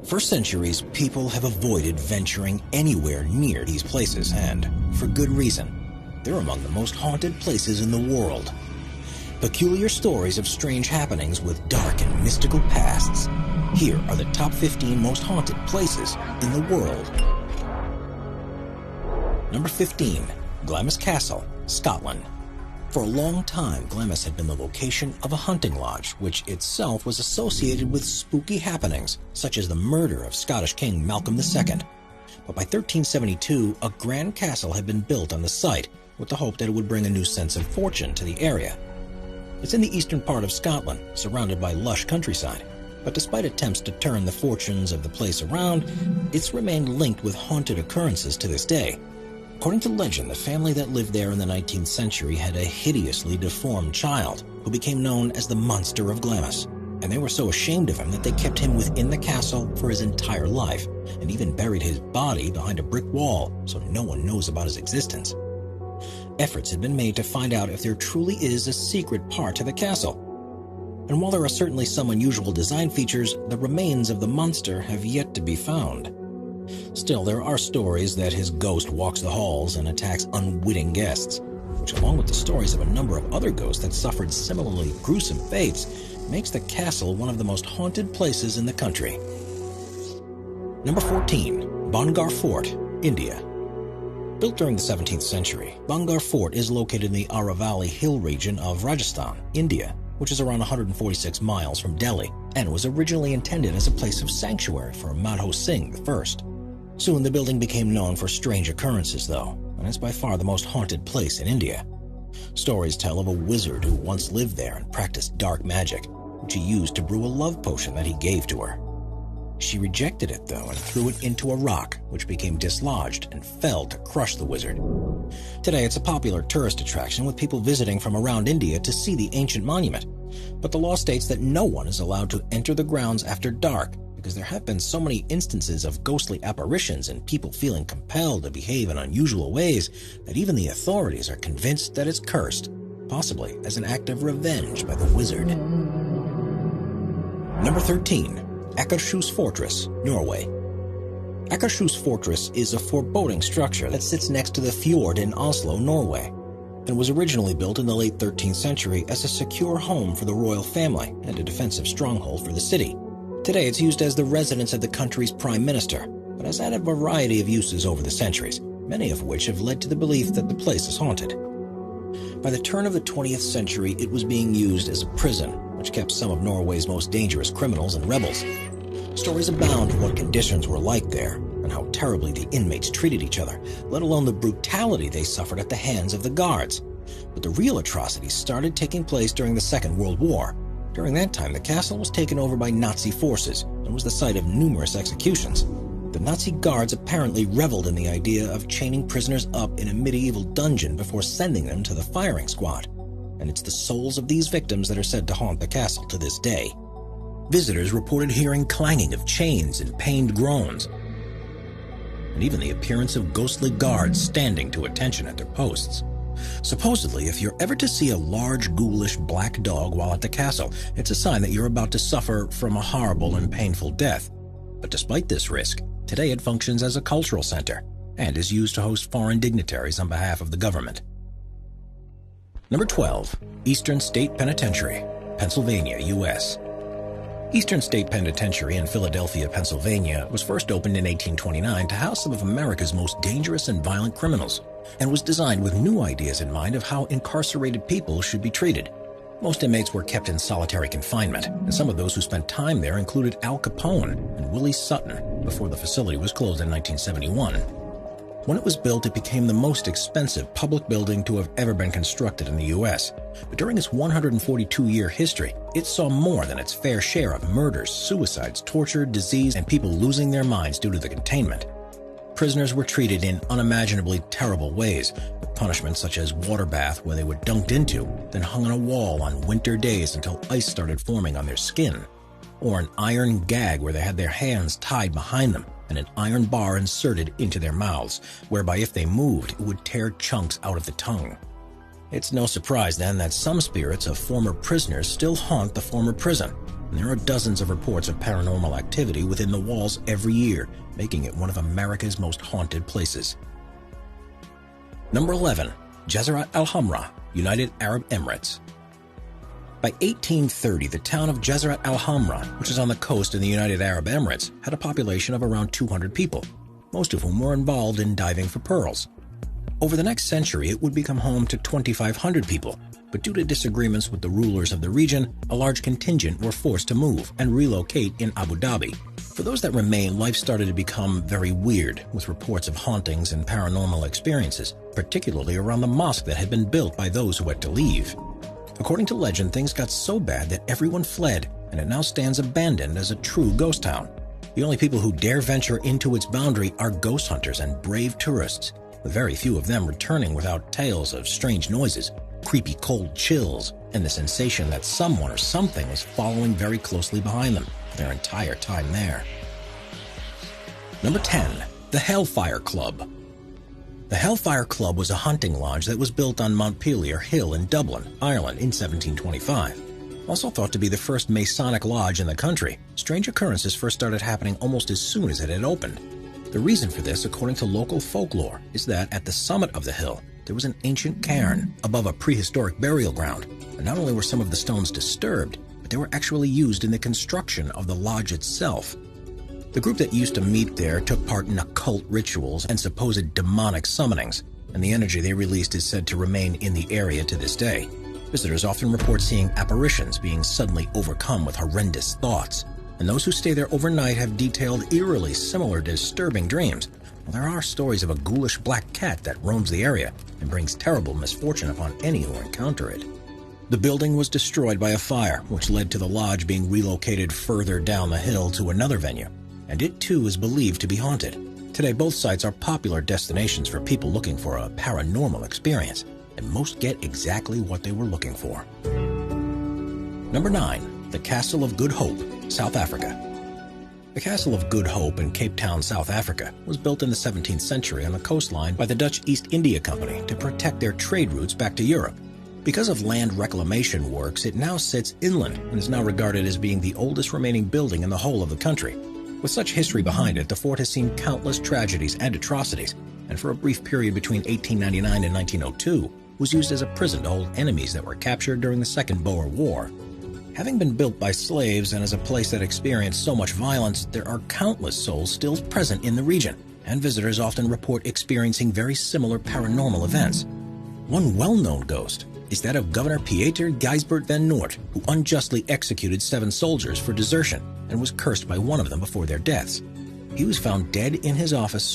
For centuries, people have avoided venturing anywhere near these places, and for good reason. They're among the most haunted places in the world. Peculiar stories of strange happenings with dark and mystical pasts. Here are the top 15 most haunted places in the world. Number 15. Glamis Castle, Scotland. For a long time, Glamis had been the location of a hunting lodge, which itself was associated with spooky happenings, such as the murder of Scottish King Malcolm II. But by 1372, a grand castle had been built on the site, with the hope that it would bring a new sense of fortune to the area. It's in the eastern part of Scotland, surrounded by lush countryside. But despite attempts to turn the fortunes of the place around, it's remained linked with haunted occurrences to this day. According to legend, the family that lived there in the 19th century had a hideously deformed child who became known as the Monster of Glamis, and they were so ashamed of him that they kept him within the castle for his entire life, and even buried his body behind a brick wall so no one knows about his existence. Efforts had been made to find out if there truly is a secret part to the castle. And while there are certainly some unusual design features, the remains of the monster have yet to be found. Still, there are stories that his ghost walks the halls and attacks unwitting guests, which, along with the stories of a number of other ghosts that suffered similarly gruesome fates, makes the castle one of the most haunted places in the country. Number 14. Bhangar Fort, India. Built during the 17th century, Bhangar Fort is located in the Aravalli Hill region of Rajasthan, India, which is around 146 miles from Delhi, and was originally intended as a place of sanctuary for Madho Singh I. Soon the building became known for strange occurrences, though, and is by far the most haunted place in India. Stories tell of a wizard who once lived there and practiced dark magic, which he used to brew a love potion that he gave to her. She rejected it, though, and threw it into a rock, which became dislodged and fell to crush the wizard. Today, it's a popular tourist attraction with people visiting from around India to see the ancient monument. But the law states that no one is allowed to enter the grounds after dark, because there have been so many instances of ghostly apparitions and people feeling compelled to behave in unusual ways that even the authorities are convinced that it's cursed, possibly as an act of revenge by the wizard. Number 13. Akershus Fortress, Norway. Akershus Fortress is a foreboding structure that sits next to the fjord in Oslo, Norway, and was originally built in the late 13th century as a secure home for the royal family and a defensive stronghold for the city. Today, it's used as the residence of the country's prime minister, but has had a variety of uses over the centuries, many of which have led to the belief that the place is haunted. By the turn of the 20th century, it was being used as a prison, which kept some of Norway's most dangerous criminals and rebels. Stories abound of what conditions were like there, and how terribly the inmates treated each other, let alone the brutality they suffered at the hands of the guards. But the real atrocities started taking place during the Second World War. During that time, the castle was taken over by Nazi forces and was the site of numerous executions. The Nazi guards apparently reveled in the idea of chaining prisoners up in a medieval dungeon before sending them to the firing squad. And it's the souls of these victims that are said to haunt the castle to this day. Visitors reported hearing clanging of chains and pained groans, and even the appearance of ghostly guards standing to attention at their posts. Supposedly, if you're ever to see a large, ghoulish black dog while at the castle, it's a sign that you're about to suffer from a horrible and painful death. But despite this risk, today it functions as a cultural center and is used to host foreign dignitaries on behalf of the government. Number 12. Eastern State Penitentiary, Pennsylvania, U.S. Eastern State Penitentiary in Philadelphia, Pennsylvania was first opened in 1829 to house some of America's most dangerous and violent criminals, and was designed with new ideas in mind of how incarcerated people should be treated. Most inmates were kept in solitary confinement, and some of those who spent time there included Al Capone and Willie Sutton before the facility was closed in 1971. When it was built, it became the most expensive public building to have ever been constructed in the U.S. But during its 142-year history, it saw more than its fair share of murders, suicides, torture, disease, and people losing their minds due to the containment. Prisoners were treated in unimaginably terrible ways, with punishments such as water bath where they were dunked into, then hung on a wall on winter days until ice started forming on their skin, or an iron gag where they had their hands tied behind them and an iron bar inserted into their mouths, whereby if they moved, it would tear chunks out of the tongue. It's no surprise then that some spirits of former prisoners still haunt the former prison, and there are dozens of reports of paranormal activity within the walls every year, making it one of America's most haunted places. Number 11. Jazrat Al Hamra, United Arab Emirates. By 1830, the town of Jazrat Al Hamra, which is on the coast in the United Arab Emirates, had a population of around 200 people, most of whom were involved in diving for pearls. Over the next century, it would become home to 2,500 people, but due to disagreements with the rulers of the region, a large contingent were forced to move and relocate in Abu Dhabi. For those that remain, life started to become very weird, with reports of hauntings and paranormal experiences, particularly around the mosque that had been built by those who had to leave. According to legend, things got so bad that everyone fled, and it now stands abandoned as a true ghost town. The only people who dare venture into its boundary are ghost hunters and brave tourists, with very few of them returning without tales of strange noises, creepy cold chills, and the sensation that someone or something was following very closely behind them their entire time there. Number 10. The Hellfire Club. The Hellfire Club was a hunting lodge that was built on Montpelier Hill in Dublin, Ireland in 1725. Also thought to be the first Masonic lodge in the country, strange occurrences first started happening almost as soon as it had opened. The reason for this, according to local folklore, is that at the summit of the hill, there was an ancient cairn above a prehistoric burial ground, and not only were some of the stones disturbed, but they were actually used in the construction of the lodge itself. The group that used to meet there took part in occult rituals and supposed demonic summonings, and the energy they released is said to remain in the area to this day. Visitors often report seeing apparitions being suddenly overcome with horrendous thoughts, and those who stay there overnight have detailed eerily similar disturbing dreams. Well, there are stories of a ghoulish black cat that roams the area and brings terrible misfortune upon any who encounter it. The building was destroyed by a fire, which led to the lodge being relocated further down the hill to another venue, and it too is believed to be haunted. Today, both sites are popular destinations for people looking for a paranormal experience, and most get exactly what they were looking for. Number 9. The Castle of Good Hope, South Africa. The Castle of Good Hope in Cape Town, South Africa, was built in the 17th century on the coastline by the Dutch East India Company to protect their trade routes back to Europe. Because of land reclamation works, it now sits inland and is now regarded as being the oldest remaining building in the whole of the country. With such history behind it, the fort has seen countless tragedies and atrocities, and for a brief period between 1899 and 1902, was used as a prison to hold enemies that were captured during the Second Boer War. Having been built by slaves and as a place that experienced so much violence, there are countless souls still present in the region, and visitors often report experiencing very similar paranormal events. One well-known ghost is that of Governor Pieter Gijsbert van Noort, who unjustly executed 7 soldiers for desertion and was cursed by one of them before their deaths. He was found dead in his office